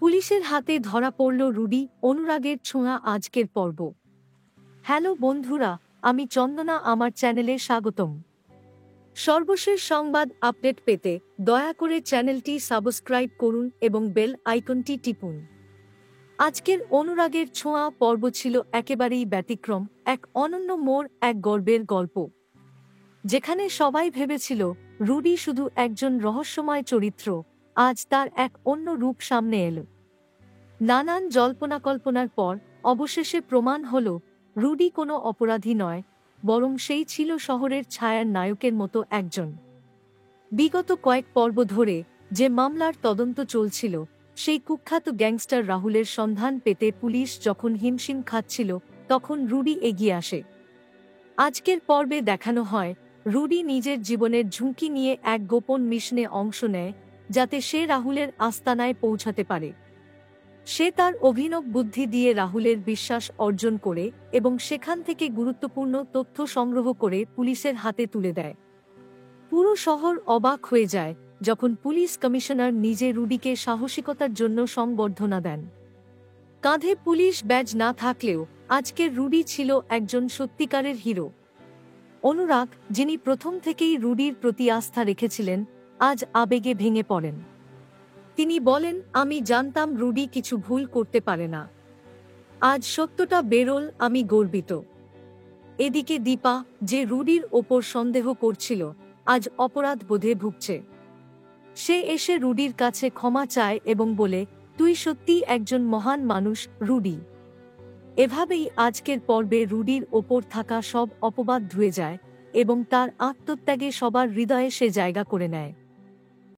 পুলিশের হাতে ধরা পড়ল রুডি। অনুরাগের ছোঁয়া আজকের পর্ব। হ্যালো বন্ধুরা, আমি চন্দনা, আমার চ্যানেলে স্বাগতম। সর্বশেষ সংবাদ আপডেট পেতে দয়া করে চ্যানেলটি সাবস্ক্রাইব করুন এবং বেল আইকনটি টিপুন। আজকের অনুরাগের ছোঁয়া পর্ব ছিল একেবারেই ব্যতিক্রম, এক অনন্য মোড়, এক গর্বের গল্প, যেখানে সবাই ভেবেছিল রুডি শুধু একজন রহস্যময় চরিত্র। আজ তার এক অন্য রূপ সামনে এলো। নানান জল্পনাকল্পনার পর অবশেষে প্রমাণ হল রুডি কোনো অপরাধী নয়, বরং সেই ছিল শহরের ছায়ার নায়কের মতো একজন। বিগত কয়েক পর্ব ধরে যে মামলার তদন্ত চলছিল, সেই কুখ্যাত গ্যাংস্টার রাহুলের সন্ধান পেতে পুলিশ যখন হিমশিম খাচ্ছিল, তখন রুডি এগিয়ে আসে। আজকের পর্বে দেখানো হয় রুডি নিজের জীবনের ঝুঁকি নিয়ে এক গোপন মিশনে অংশ নেয়, যাতে সে রাহুলের আস্তানায় পৌঁছাতে পারে। সে তার অভিনব বুদ্ধি দিয়ে রাহুলের বিশ্বাস অর্জন করে এবং সেখান থেকে গুরুত্বপূর্ণ তথ্য সংগ্রহ করে পুলিশের হাতে তুলে দেয়। পুরো শহর অবাক হয়ে যায় যখন পুলিশ কমিশনার নিজে রুডিকে সাহসিকতার জন্য সংবর্ধনা দেন। কাঁধে পুলিশ ব্যাজ না থাকলেও আজকের রুডি ছিল একজন সত্যিকারের হিরো। অনুরাগ, যিনি প্রথম থেকেই রুডির প্রতি আস্থা রেখেছিলেন, আজ আবেগে ভেঙে পড়েন। তিনি বলেন, আমি জানতাম রুডি কিছু ভুল করতে পারে না। আজ সত্যটা বেরোল, আমি গর্বিত। এদিকে দীপা, যে রুডির ওপর সন্দেহ করছিল, আজ অপরাধ বোধে ভুগছে। সে এসে রুডির কাছে ক্ষমা চায় এবং বলে, তুই সত্যিই একজন মহান মানুষ রুডি। এভাবেই আজকের পর্বে রুডির ওপর থাকা সব অপবাদ ধুয়ে যায় এবং তার আত্মত্যাগে সবার হৃদয়ে সে জায়গা করে নেয়।